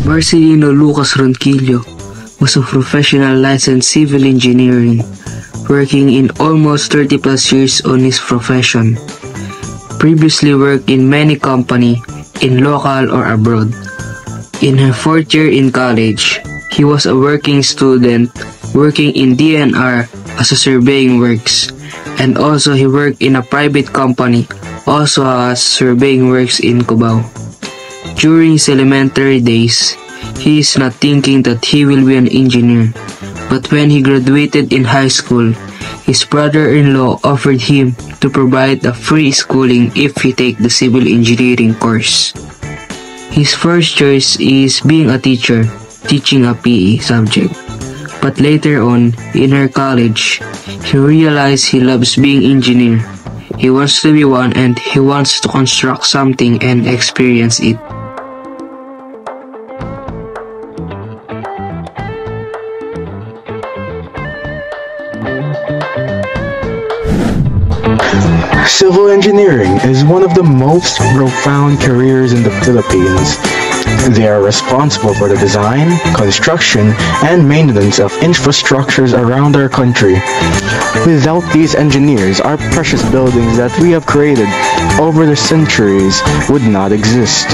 Marcelino Lucas Ronquillo was a professional licensed civil engineering, working in almost 30 plus years on his profession. Previously worked in many companies in local or abroad. In her 4th year in college, he was a working student working in DNR as a surveying works, and also he worked in a private company also as surveying works in Cubao. During his elementary days, he is not thinking that he will be an engineer, but when he graduated in high school, his brother-in-law offered him to provide a free schooling if he take the civil engineering course. His first choice is being a teacher, teaching a PE subject. But later on, in her college, he realized he loves being engineer. He wants to be one and he wants to construct something and experience it. Civil engineering is one of the most profound careers in the Philippines. They are responsible for the design, construction, and maintenance of infrastructures around our country. Without these engineers, our precious buildings that we have created over the centuries would not exist.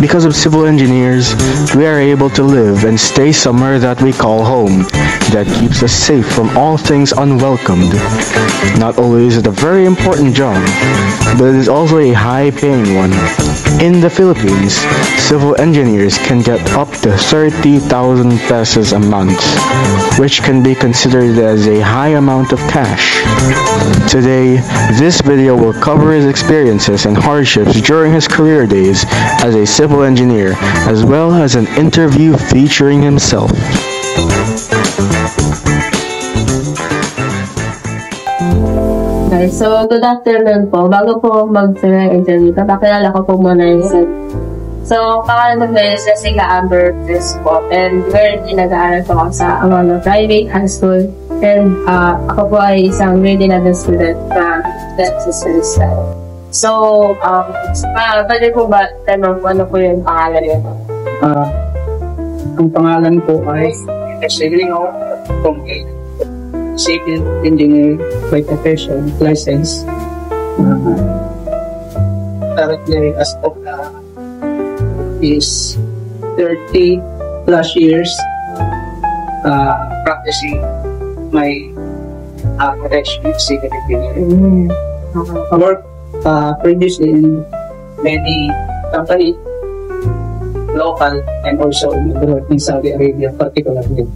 Because of civil engineers, we are able to live and stay somewhere that we call home, that keeps us safe from all things unwelcomed. Not only is it a very important job, but it is also a high-paying one. In the Philippines, civil engineers can get up to 30,000 pesos a month, which can be considered as a high amount of cash. Today, this video will cover his experiences and hardships during his career days as a civil engineer, as well as an interview featuring himself. Okay, so good afternoon po. Bago po mag-sira interview, kapakilala ko po muna yung set. So, pangalan ko is Jessica Amber Chris po, and currently nag-aaral po ako sa Amano Private High School, and ako po ay isang grade 11 student na Texas Style. So, pwede po ba tanong ano po yung pangalan niyo? Ang pangalan ko ay Marcelino Civil Engineer by profession, license. Currently, as of is 30 plus years practicing my profession in civil engineering. I worked previously in many companies, local and also abroad in Saudi Arabia particularly.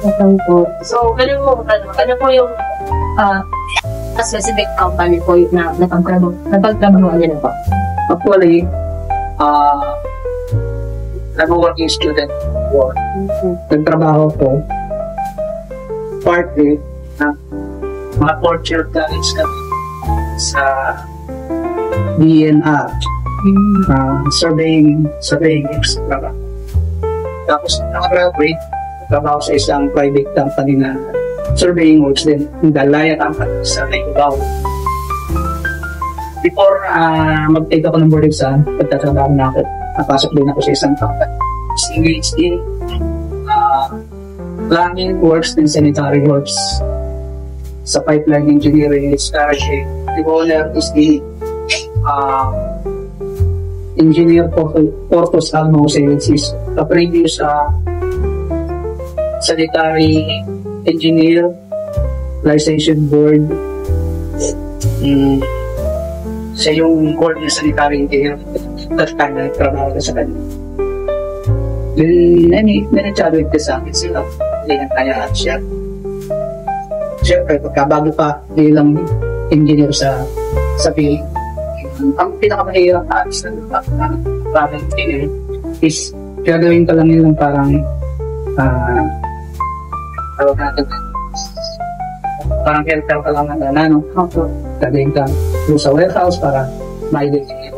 Okay po. So, ano po yung specific company po na napagtrabaho niyo na po? Actually, I'm a working student for nagtrabaho ko partly na mga 4th year college kami sa DNR surveying works trabaho. Tapos nakagraduate trabaho sa isang private company na surveying works din, Dalaya company sa Cubao. Before mag-take ako ng board exam, pagtatrabaho na ako, napasok din ako sa isang company. Engaged in plumbing works and sanitary works. Sa pipeline engineering, the owner is the engineer Portos Almo Services. The previous sanitary engineer licensing board, siya yung board ng sanitary engineer that time na nagtrabaho na sa kanya. Nanachallenge ka sa akin sila, hindi na kaya siya. Siyempre, pagkabago pa bilang engineer sa field, ang pinakamahirap na alis ng travel engineer is gagawin ka lang yun parang parang helper ka lang ng gagawin ka sa warehouse para ma-identify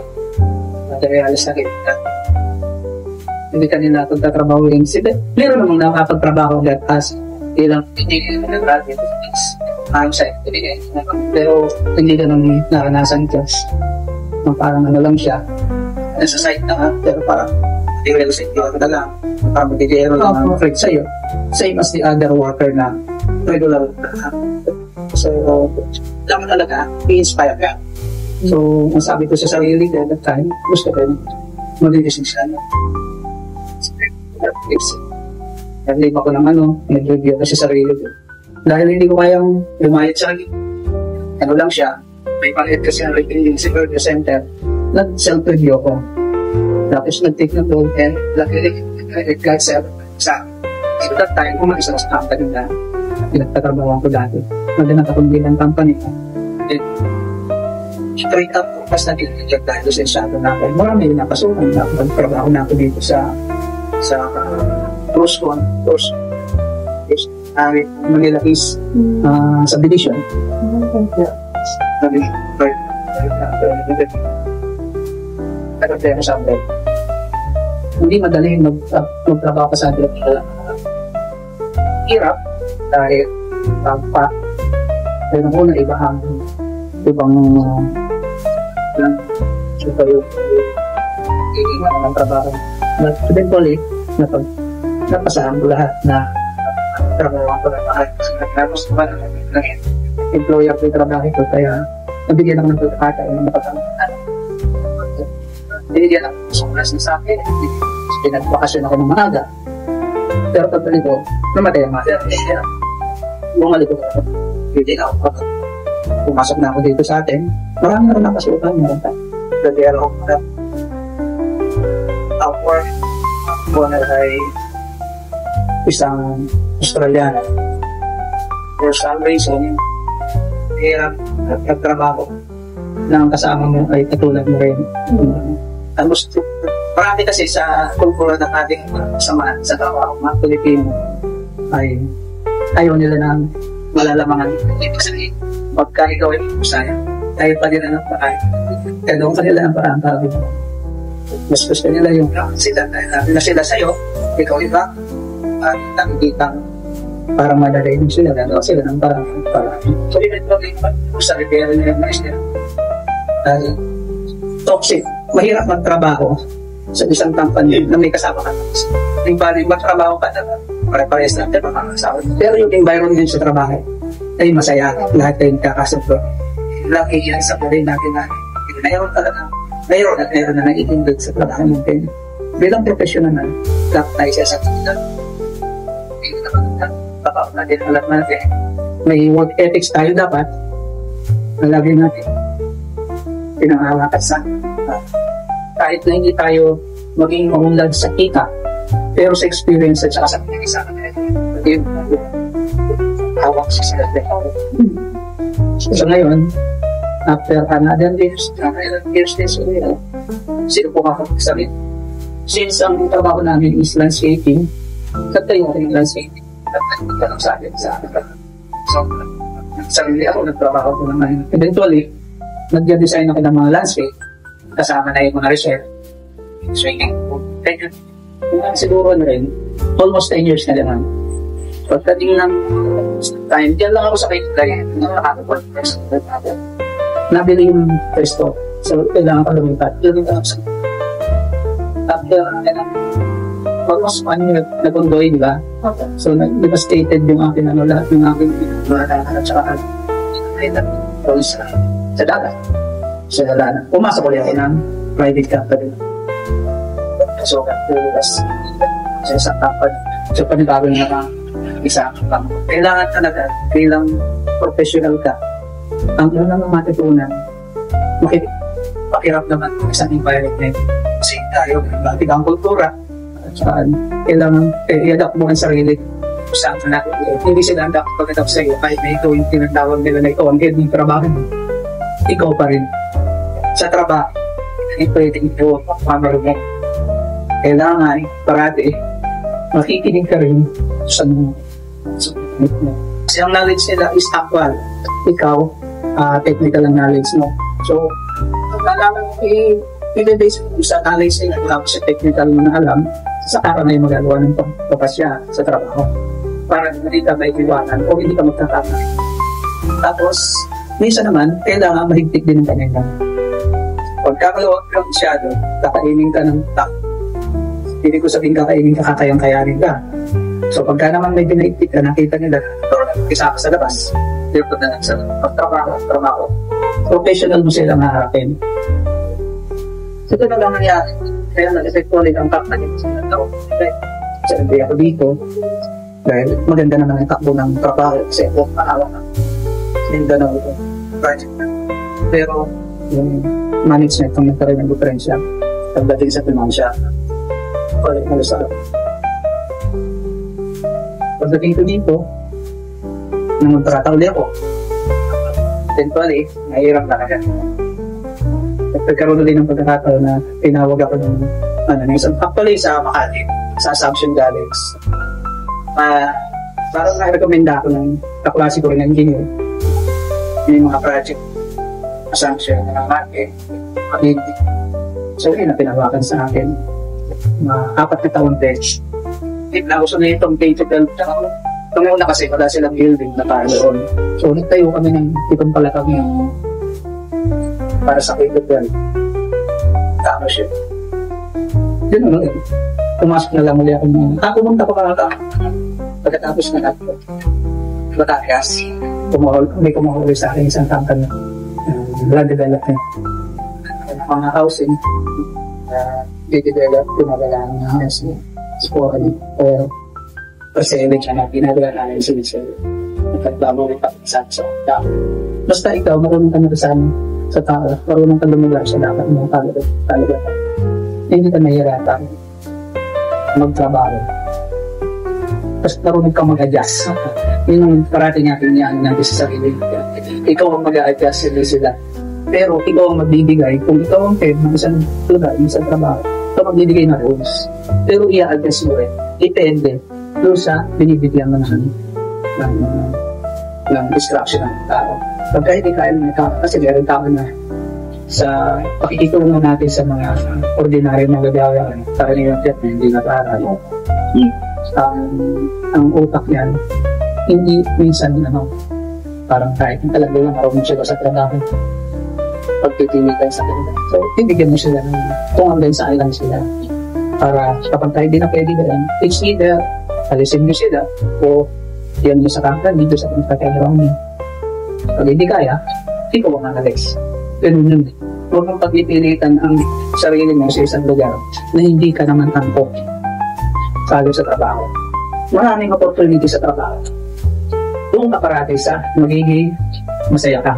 materialis na kita. hindi kanila pagtatrabaho rin sila. Meron namang nakapagtrabaho that as ilang hindi nag-graduate sa activity. Pero hindi ka nang naranasan just parang ano lang siya. Nasa site na pero parang hindi ka sa inyo na lang. Parang magigero lang ang friend sa'yo. Same as the other worker na regular. So, dapat talaga, i-inspire ka. So, masabi ko sa sarili ko at that time, gusto ko mag-release siya. Nag-leave ako ng nag-review ko sa sarili ko. Dahil hindi ko kayang lumayad sa akin. Ano lang siya, may pangit kasi ang rating yung security center. Nag-self-review ko. Tapos nag-take ng load and luckily, it got sa akin. So that time, umalis ako sa company na pinagtatrabawan ko dati. Magandang akong bilang company. And straight up, pas nag-check dahil sa shadow natin. Marami yung napasukan. Nagtrabaho na ako dito sa Roscon, Manila East subdivision. Hindi madali magtrabaho ka sa hirap dahil pero kung na ibang iiwan ng trabaho. But eventually, napasahan ko lahat na trabaho ko na lahat. Tapos naman ng employer ko yung trabaho ko, kaya nabigyan ako ng pagkakataon na mapagkakaan. Binigyan ako ng oras na sa akin. Pinagbakasyon ako ng maaga. Pero pagbalik ko, namatay ang mother. Bumalik ko ako. Hindi na ako. Pumasok na ako dito sa atin. Marami na rin nakasukan. Nagdiyar ako na upward. Ako na ay isang Australiana. For some reason, hirap nagtrabaho na ang kasama mo ay katulad mo rin. Marami kasi sa kultura ng ating samahan sa trabaho, mga Pilipino ay ayaw nila ng malalamangan. Ibig sabihin, pagka ikaw ay pusaya, tayo pa nila ng paraan. Kaya doon kanila ng paraan sabi mo. Mas gusto nila yung na sila sa'yo, ikaw iba, at nakikitang parang madalay din sila, gano'n sila ng parang. So, eventually, sa repair nila na sila. Toxic, mahirap magtrabaho sa isang company na may kasama ka. Yung bali, magtrabaho ka na pare-pares natin, makakasawa. Pero yung environment sa trabaho ay masaya. Lahat tayong kakasabro. Laki yan sa buhay natin na mayroon talaga. Mayroon na naiindag sa trabaho natin. Bilang professional na, lahat tayo siya sa kanila. Hindi naman baka natin alam natin. May work ethics tayo dapat. Nalagay natin. Pinangalakat sa kahit na hindi tayo maging maunlad sa kita, pero sa experience at saka sa pinag-isa yung hawak sa sarili. So ngayon, after another years din sino po kakapagsalit? Since ang trabaho namin is landscaping, katayo ko yung landscaping. Katayo ka lang sa akin. So, sarili ako, nagtrabaho ko naman. Eventually, nag-design ako ng mga landscape. Kasama na yung mga reserve. Swimming pool. Siguro na rin, almost 10 years na naman. Pagdating ng time, diyan lang ako sa kaitlayan. Nabili yung pesto. So, kailangan ko lumipat. After, almost 1 year, nag-ondoy, di ba? So, devastated yung akin, lahat yung aking at saka, sa dagat. So, pumasok ulit ako ng private company. So, sa isang company. So, panibago na isang company. Kailangan talaga, bilang professional ka, ang unang matutunan, pakirap naman ng isang environment. Kasi tayo, batik ang kultura. At saka, kailangan i-adapt mo ang sarili. Saan ka natin. Hindi sila adapt pag-adapt sa'yo. Kahit na ito yung tinatawag nila na ito, ang head ng trabaho mo. Ikaw pa rin. Sa trabaho, hindi pwedeng ito mamarunong. Kailangan, parati, makikinig ka rin sa mga. Kasi ang knowledge nila is actual. Ikaw, technical ang knowledge mo. So, kailangan i-base mo sa knowledge nila, tapos sa technical mo na alam, sa araw na yung magagawa ng pagpapasya sa trabaho para hindi ka may iwanan o hindi ka magtatama. Tapos, minsan naman, kailangan mahigpit din ng kanyang gamit. Pagkakalawag ka masyado, kakainin ka ng tak. Hindi ko sabihin kakainin ka, kakayang-kayanin ka. So, pagka naman may pinahigpit ka, nakita nila, isa ka sa labas. Therefore na sa pagtrabaho. Professional mo silang haharapin. So, ito na lang nangyari. Kaya nag-epekto ulit ang company sa tao. So, hindi ako dito. Dahil maganda naman ang takbo ng trabaho kasi ako mahawak na Mindanao project na. Pero, yung management ng nagkaroon ng diferensya pagdating sa financial. Balik mo sa pagdating ko dito, nang magpakatauli ako, eventually, nahihirap talaga. Nagkaroon ulit ng pagkakataon na tinawag ako ng actually sa Makati, sa Assumption Galax. Parang na-recommenda ako ng kaklase ko rin ng engineer. Yung mga project assumption ng market, Makati. So yun na pinawakan sa akin. Mga 4 na taon bench. Tignan ko na itong K-12. Itong una kasi wala silang building na para doon. So nagtayo kami ng tipong palakag para sa K-12. Tama siya. Yun ano yun. Pumasok na lang muli ako pumunta ko ka pagkatapos na natin. Batangas. May kumuhuli sa akin isang company land development. Mga housing i-develop, pinagalaan ng housing scoring or percentage na ginagawa namin sa misal. Nagpagbago ng pag-isang sa tao. Basta ikaw, marunong ka na sa tao, marunong ka lumigar sa dapat mo talaga. Hindi ka nahihirapan magtrabaho. Basta marunong ka mag-adjust. Yun ang parating natin yan natin sa sarili. Ikaw ang mag-a-adjust sila. Pero ikaw ang magbibigay. Kung ikaw ang head ng isang lugar, isang trabaho, ikaw magbibigay na rules. Pero i-adjust mo rin. Depende doon sa binibigyan mo ng instruction ng tao. Pagka hindi kaya ng tao, kasi meron tao na sa pakikitulong natin sa mga ordinary na gagawa, karaniwan na hindi nag-aaral. Ang utak yan, hindi minsan parang kahit talaga lang marunong siya sa trabaho. Pagtitingin tayo sa kanila. So, bibigyan mo sila kung hanggang saan lang sila. Para kapag tayo din na pwede na lang, it's either alisin mo sila o yan mo sa company dito sa pagkakailangan mo. Pag hindi kaya, ikaw ang alis. Ganun yun. Huwag mong pagpipilitan ang sarili mo sa isang lugar na hindi ka naman tampok salo sa trabaho. Maraming opportunity sa trabaho. Doon ka parati sa magiging masaya ka.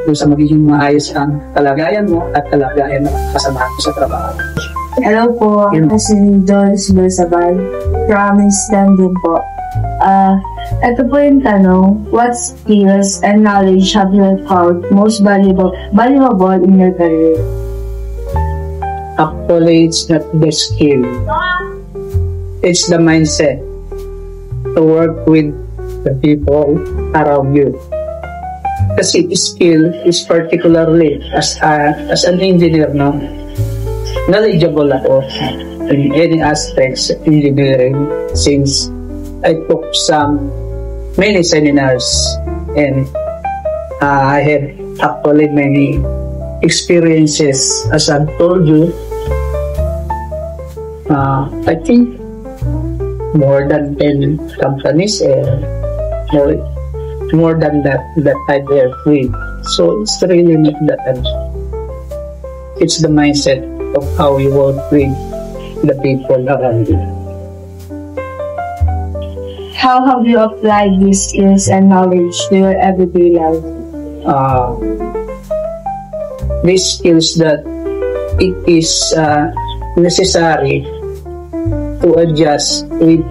Doon sa magiging maayos ang kalagayan mo at kalagayan ng kasama mo sa trabaho. Hello po, kasi Doris Bersabal from Istanbul po. Ito po yung tanong, what skills and knowledge have you found most valuable in your career? Actually, it's not the skill. It's the mindset to work with the people around you. Kasi skill is particularly as an engineer, knowledgeable ako in any aspects of engineering since I took many seminars and I had actually many experiences as I've told you. I think more than 10 companies and more than that I've worked with. So it's really not that. It's the mindset of how you work with the people around you. How have you applied these skills and knowledge to your everyday life? These skills that it is necessary to adjust with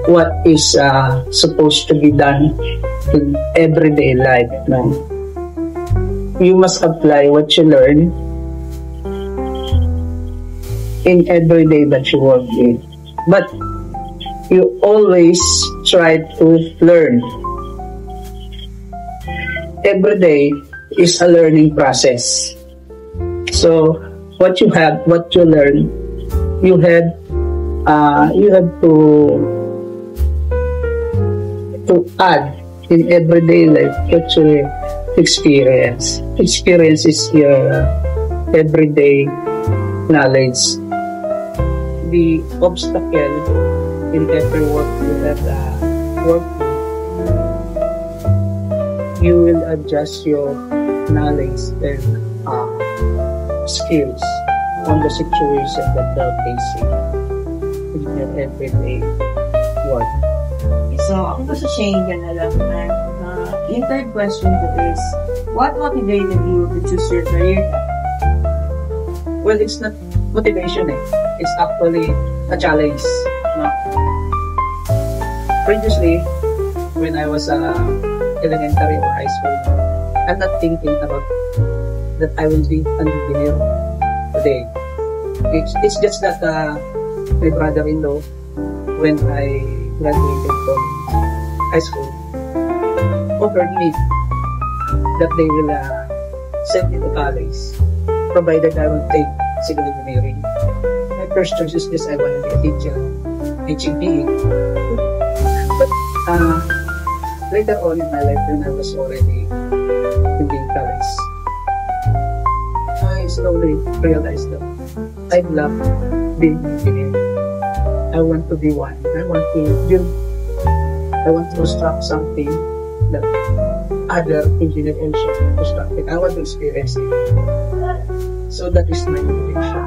what is supposed to be done in everyday life. You must apply what you learn in every day that you work with. But you always try to learn. Every day is a learning process. So what you learn, you have you have to add in everyday life actually experience. Experience is your everyday knowledge. The obstacle in every work you have work, you will adjust your knowledge and skills on the situation that they're facing in your everyday work. So, ako gusto sharing ka na lang na yung third question ko is, what motivated you to choose your career? Well, it's not motivation eh. It's actually a challenge. No? Previously, when I was elementary or high school, I'm not thinking about that I will be an engineer today. It's just that my brother-in-law, when I graduated from high school, offered me that they will send me to college, provided I will take civil engineering. My first choice is just I want to be a teacher, teaching PE. But later on in my life, when I was already in college, I slowly realized that I love being an engineer. I want to be one. I want to build. I want to construct something that other engineers also constructed. I want to experience it. So that is my motivation.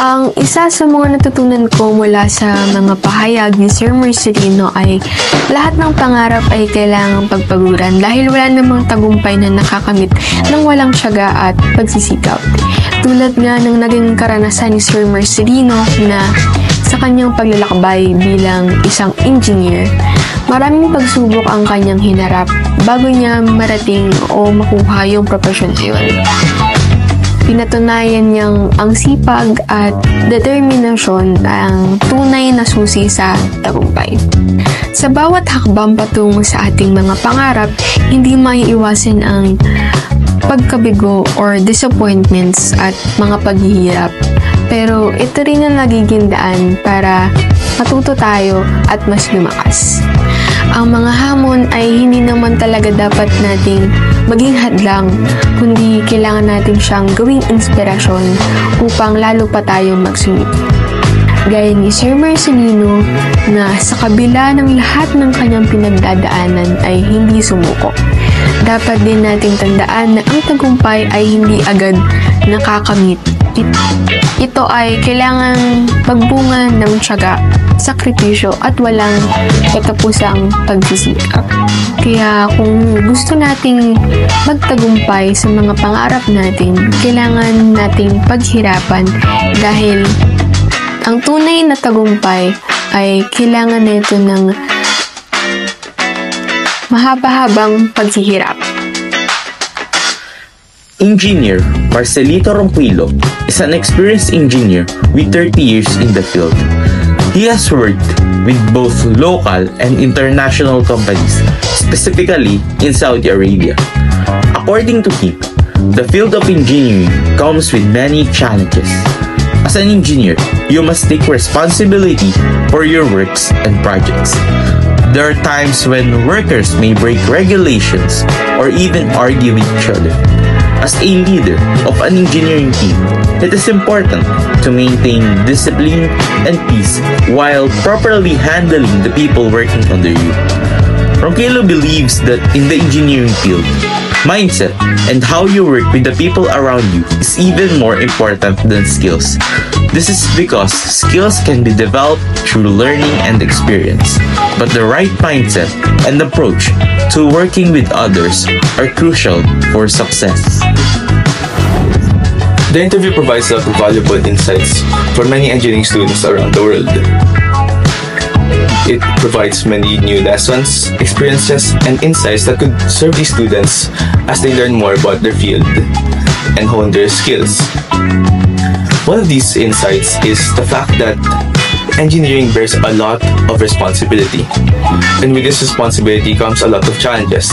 Ang isa sa mga natutunan ko mula sa mga pahayag ni Sir Marcelino ay lahat ng pangarap ay kailangang pagpaguran dahil wala namang tagumpay na nakakamit ng walang tiyaga at pagsisikap. Tulad nga ng naging karanasan ni Sir Marcelino na sa kanyang paglalakbay bilang isang engineer, maraming pagsubok ang kanyang hinarap bago niya marating o makuha yung propesyon na yun. Pinatunayan niyang ang sipag at determinasyon ang tunay na susi sa tagumpay. Sa bawat hakbang patungo sa ating mga pangarap, hindi maiiwasan ang pagkabigo or disappointments at mga paghihirap. Pero ito rin ang nagiging daan para matuto tayo at mas lumakas. Ang mga hamon ay hindi naman talaga dapat nating maging hadlang, kundi kailangan natin siyang gawing inspirasyon upang lalo pa tayong magsumikap. Gaya ni Sir Marcelino na sa kabila ng lahat ng kanyang pinagdadaanan ay hindi sumuko. Dapat din nating tandaan na ang tagumpay ay hindi agad nakakamit. Ito ay kailangan pagbunga ng tiyaga, sakripisyo at walang katapusang pagsisikap. Kaya kung gusto nating magtagumpay sa mga pangarap natin, kailangan nating paghirapan dahil ang tunay na tagumpay ay kailangan nito ng mahaba-habang paghihirap. Engineer Marcelito Ronquillo is an experienced engineer with 30 years in the field. He has worked with both local and international companies, specifically in Saudi Arabia. According to him, the field of engineering comes with many challenges. As an engineer, you must take responsibility for your works and projects. There are times when workers may break regulations or even argue with each other. As a leader of an engineering team, it is important to maintain discipline and peace while properly handling the people working under you. Ronquillo believes that in the engineering field, mindset and how you work with the people around you is even more important than skills. This is because skills can be developed through learning and experience, but the right mindset and approach to working with others are crucial for success. The interview provides a lot of valuable insights for many engineering students around the world. It provides many new lessons, experiences, and insights that could serve these students as they learn more about their field and hone their skills. One of these insights is the fact that engineering bears a lot of responsibility. And with this responsibility comes a lot of challenges.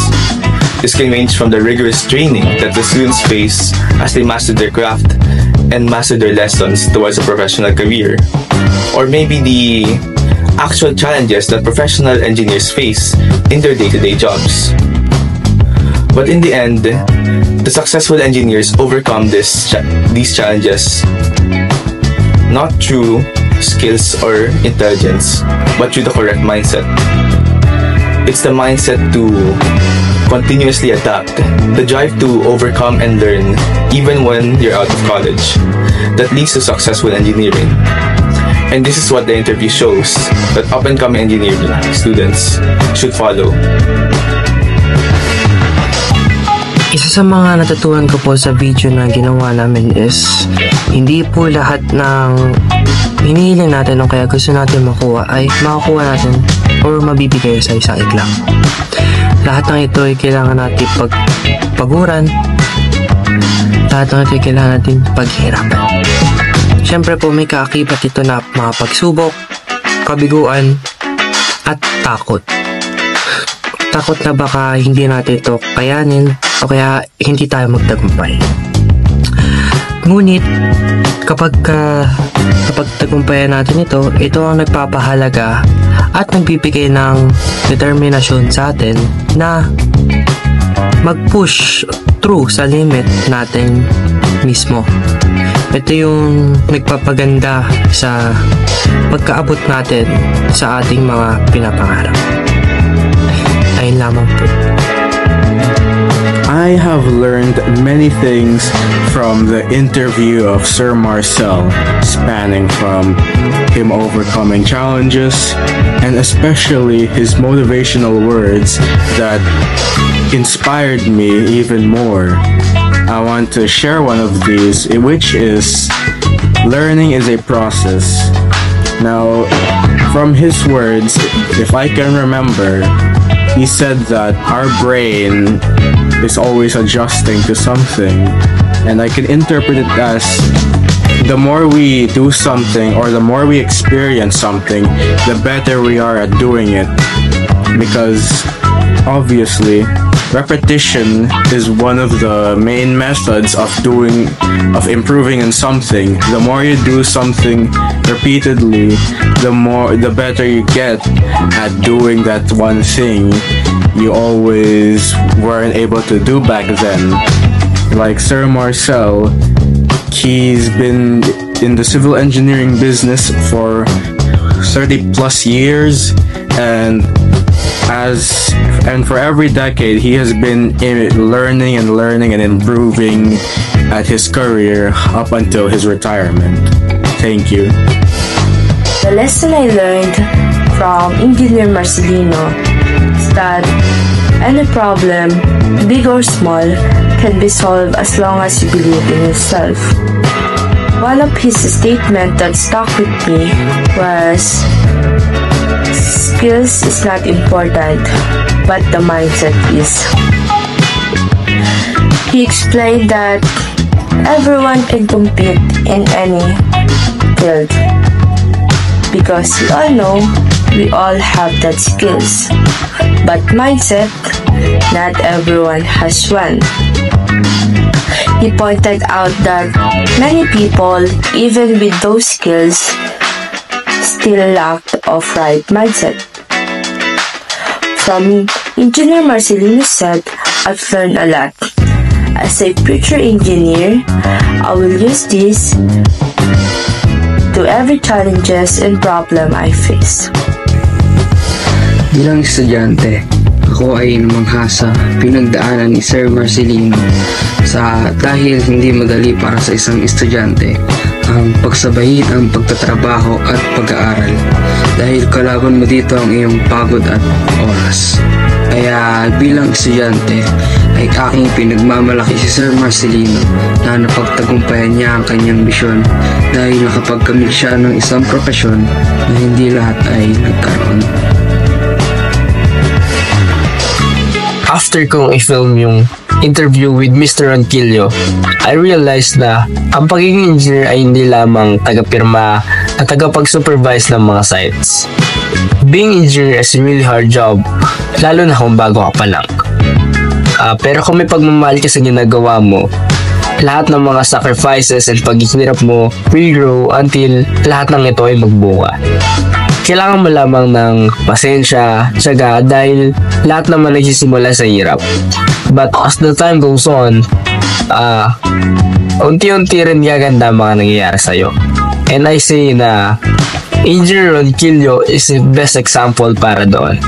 This can range from the rigorous training that the students face as they master their craft and master their lessons towards a professional career, or maybe the actual challenges that professional engineers face in their day-to-day jobs. But in the end, the successful engineers overcome these challenges not through skills or intelligence, but through the correct mindset. It's the mindset to continuously adapt, the drive to overcome and learn even when you're out of college, that leads to successful engineering. And this is what the interview shows that up-and-coming engineering students should follow. Isa sa mga natutunan ko po sa video na ginawa namin is hindi po lahat ng hinihiling natin o kaya gusto natin makuha ay makakuha natin or mabibigay sa isang iglap. Lahat ng ito ay kailangan natin paguran. Lahat ng ito ay kailangan natin paghirapan. Siyempre po may kaakibat ito na mga pagsubok, kabiguan, at takot. Takot na baka hindi natin ito kayanin o kaya hindi tayo magtagumpay. Ngunit kapag tagumpayan natin ito ang nagpapahalaga at nagbibigay ng determinasyon sa atin na mag-push through sa limit natin mismo. Ito yung nagpapaganda sa pagkaabot natin sa ating mga pinapangarap. Ayun lamang po. I have learned many things from the interview of Sir Marcel, spanning from him overcoming challenges and especially his motivational words that inspired me even more. I want to share one of these, which is learning is a process. Now, from his words, if I can remember, he said that our brain is always adjusting to something, and I can interpret it as the more we do something or the more we experience something, the better we are at doing it. Because obviously repetition is one of the main methods of improving in something. The more you do something repeatedly, the better you get at doing that one thing you always weren't able to do back then. Like Sir Marcel, he's been in the civil engineering business for 30 plus years, and for every decade he has been learning and improving at his career up until his retirement. Thank you. The lesson I learned from Engineer Marcelino is that any problem, big or small, can be solved as long as you believe in yourself. One of his statements that stuck with me was, skills is not important, but the mindset is. He explained that everyone can compete in any field, because we all know we all have that skills, but mindset, not everyone has one. He pointed out that many people, even with those skills, still lacked of right mindset. From Engineer Marcelino said, I've learned a lot. As a future engineer, I will use this to every challenges and problem I face. Bilang estudyante, ako ay namangha sa pinagdaanan ni Sir Marcelino dahil hindi madali para sa isang estudyante ang pagsabayin ang pagtatrabaho at pag-aaral dahil kalaban mo dito ang iyong pagod at oras. Kaya bilang estudyante ay aking pinagmamalaki si Sir Marcelino na napagtagumpayan niya ang kanyang misyon dahil nakapagkamit siya ng isang propesyon na hindi lahat ay nagkaroon. After kong i-film yung interview with Mr. Ronquillo, I realized na ang pagiging engineer ay hindi lamang tagapirma at tagapag-supervise ng mga sites. Being engineer is a really hard job, lalo na kung bago ka pa lang. Pero kung may pagmamahal ka sa ginagawa mo, lahat ng mga sacrifices and paghihirap mo will grow until lahat ng ito ay magbunga. Kailangan mo lamang ng pasensya, tiyaga, dahil lahat naman nagsisimula sa hirap. But as the time goes on, unti-unti rin gaganda mga nangyayari sa'yo. And I say na Engineer Ronquillo is the best example para doon.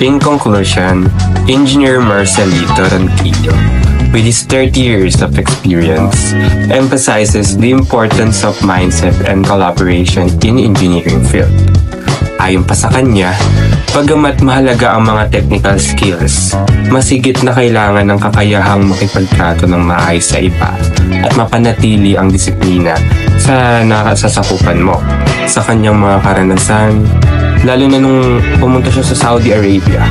In conclusion, Engineer Marcelito Ronquillo, with his 30 years of experience, emphasizes the importance of mindset and collaboration in engineering field. Ayon pa sa kanya, bagamat mahalaga ang mga technical skills, masigit na kailangan ng kakayahang makipagtrato ng maayos sa iba at mapanatili ang disiplina sa nakasasakupan mo. Sa kanyang mga karanasan, lalo na nung pumunta siya sa Saudi Arabia,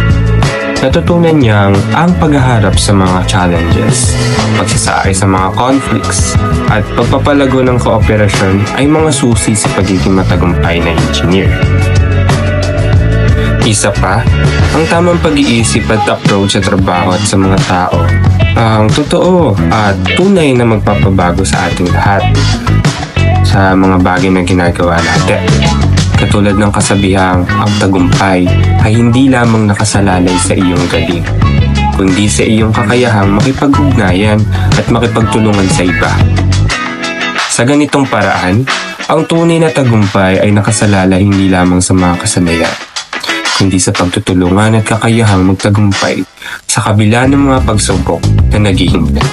natutunan niyang ang paghaharap sa mga challenges, pagsasakay sa mga conflicts, at pagpapalago ng kooperasyon ay mga susi sa pagiging matagumpay na engineer. Isa pa, ang tamang pag-iisip at approach sa trabaho at sa mga tao ang totoo at tunay na magpapabago sa ating lahat sa mga bagay na ginagawa natin. Katulad ng kasabihang, ang tagumpay ay hindi lamang nakasalalay sa iyong galing, kundi sa iyong kakayahang makipag-ugnayan at makipagtulungan sa iba. Sa ganitong paraan, ang tunay na tagumpay ay nakasalalay hindi lamang sa mga kasanayan, kundi sa pagtutulungan at kakayahang magtagumpay sa kabila ng mga pagsubok na naghihintay.